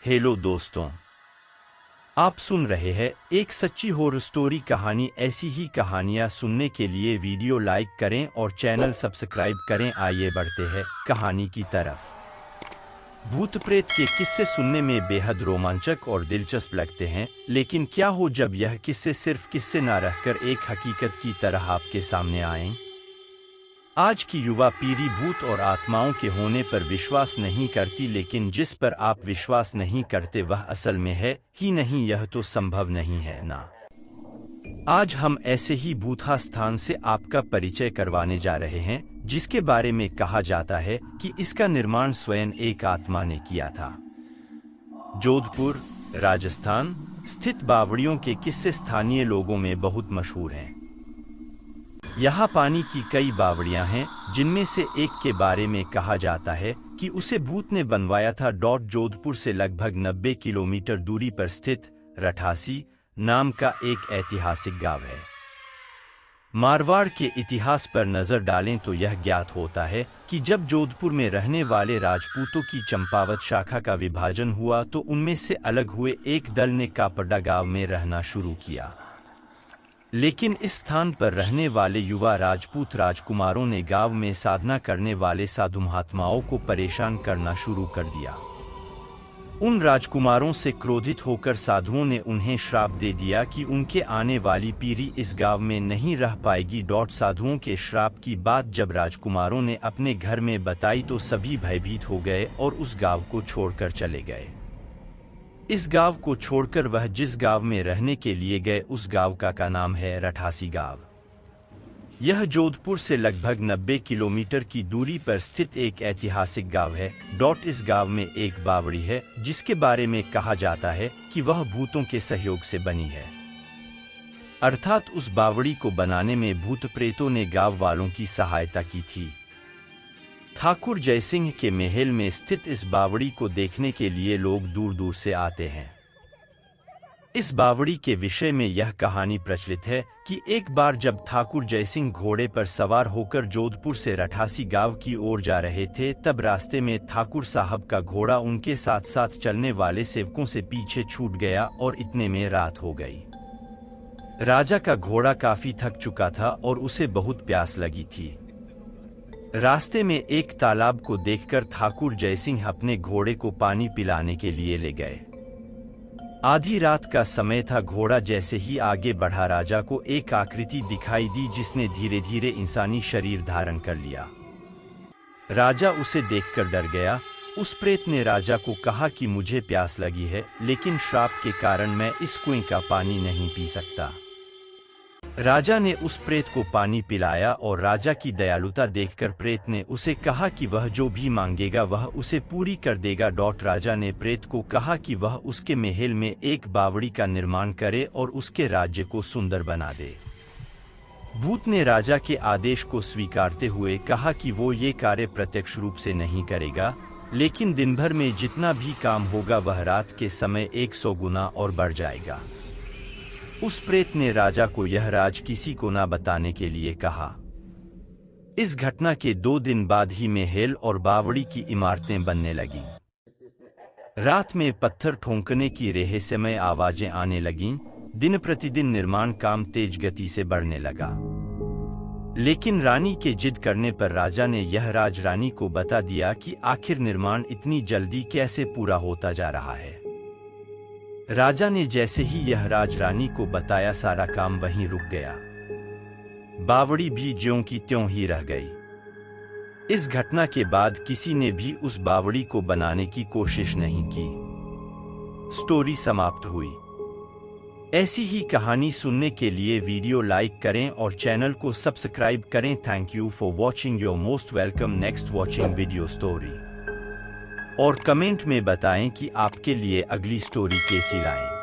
Hello दोस्तों, आप सुन रहे हैं एक सच्ची हॉरर स्टोरी कहानी। ऐसी ही कहानियां सुनने के लिए वीडियो लाइक करें और चैनल सब्सक्राइब करें। आइए बढ़ते हैं कहानी की तरफ। भूत प्रेत के किस्से सुनने में बेहद रोमांचक और दिलचस्प लगते हैं, लेकिन क्या हो जब यह किस्से सिर्फ किस्से न रहकर एक हकीकत की तरह आपके सामने आएं? आज की युवा पीढ़ी भूत और आत्माओं के होने पर विश्वास नहीं करती, लेकिन जिस पर आप विश्वास नहीं करते वह असल में है ही नहीं। यह तो संभव नहीं है ना। आज हम ऐसे ही भूता स्थान से आपका परिचय करवाने जा रहे हैं, जिसके बारे में कहा जाता है कि इसका निर्माण स्वयं एक आत्मा ने किया था। जोधपुर, राजस्थान स्थित बावड़ियों के किस्से स्थानीय लोगों में बहुत मशहूर हैं। यहाँ पानी की कई बावड़ियाँ हैं, जिनमें से एक के बारे में कहा जाता है कि उसे भूत ने बनवाया था। जोधपुर से लगभग 90 किलोमीटर दूरी पर स्थित रठासी नाम का एक ऐतिहासिक गांव है। मारवाड़ के इतिहास पर नजर डालें तो यह ज्ञात होता है कि जब जोधपुर में रहने वाले राजपूतों की चंपावत शाखा का विभाजन हुआ तो उनमें से अलग हुए एक दल ने कापड़ा गांव में रहना शुरू किया। लेकिन इस स्थान पर रहने वाले युवा राजपूत राजकुमारों ने गांव में साधना करने वाले साधु महात्माओं को परेशान करना शुरू कर दिया। उन राजकुमारों से क्रोधित होकर साधुओं ने उन्हें श्राप दे दिया कि उनके आने वाली पीढ़ी इस गांव में नहीं रह पाएगी। साधुओं के श्राप की बात जब राजकुमारों ने अपने घर में बताई तो सभी भयभीत हो गए और उस गांव को छोड़कर चले गए। इस गांव को छोड़कर वह जिस गांव में रहने के लिए गए उस गांव का नाम है रठासी गांव। यह जोधपुर से लगभग 90 किलोमीटर की दूरी पर स्थित एक ऐतिहासिक गांव है। इस गांव में एक बावड़ी है, जिसके बारे में कहा जाता है कि वह भूतों के सहयोग से बनी है। अर्थात उस बावड़ी को बनाने में भूत प्रेतों ने गांव वालों की सहायता की थी। ठाकुर जयसिंह के महल में स्थित इस बावड़ी को देखने के लिए लोग दूर दूर से आते हैं। इस बावड़ी के विषय में यह कहानी प्रचलित है कि एक बार जब ठाकुर जयसिंह घोड़े पर सवार होकर जोधपुर से रठासी गांव की ओर जा रहे थे, तब रास्ते में ठाकुर साहब का घोड़ा उनके साथ साथ चलने वाले सेवकों से पीछे छूट गया और इतने में रात हो गई। राजा का घोड़ा काफी थक चुका था और उसे बहुत प्यास लगी थी। रास्ते में एक तालाब को देखकर ठाकुर जयसिंह अपने घोड़े को पानी पिलाने के लिए ले गए। आधी रात का समय था। घोड़ा जैसे ही आगे बढ़ा, राजा को एक आकृति दिखाई दी जिसने धीरे धीरे इंसानी शरीर धारण कर लिया। राजा उसे देखकर डर गया। उस प्रेत ने राजा को कहा कि मुझे प्यास लगी है, लेकिन श्राप के कारण मैं इस कुएं का पानी नहीं पी सकता। राजा ने उस प्रेत को पानी पिलाया और राजा की दयालुता देखकर प्रेत ने उसे कहा कि वह जो भी मांगेगा वह उसे पूरी कर देगा। राजा ने प्रेत को कहा कि वह उसके महल में एक बावड़ी का निर्माण करे और उसके राज्य को सुंदर बना दे। भूत ने राजा के आदेश को स्वीकारते हुए कहा कि वो ये कार्य प्रत्यक्ष रूप से नहीं करेगा, लेकिन दिन भर में जितना भी काम होगा वह रात के समय 100 गुना और बढ़ जाएगा। उस प्रेत ने राजा को यह राज किसी को ना बताने के लिए कहा। इस घटना के 2 दिन बाद ही महल और बावड़ी की इमारतें बनने लगीं। रात में पत्थर ठोंकने की रहस्यमय आवाजें आने लगीं। दिन प्रतिदिन निर्माण काम तेज गति से बढ़ने लगा। लेकिन रानी के जिद करने पर राजा ने यह राज रानी को बता दिया कि आखिर निर्माण इतनी जल्दी कैसे पूरा होता जा रहा है। राजा ने जैसे ही यह राज रानी को बताया, सारा काम वहीं रुक गया। बावड़ी भी ज्यों की त्यों ही रह गई। इस घटना के बाद किसी ने भी उस बावड़ी को बनाने की कोशिश नहीं की। स्टोरी समाप्त हुई। ऐसी ही कहानी सुनने के लिए वीडियो लाइक करें और चैनल को सब्सक्राइब करें। Thank you for watching. Your most welcome next watching video story. और कमेंट में बताएं कि आपके लिए अगली स्टोरी कैसी लाएं।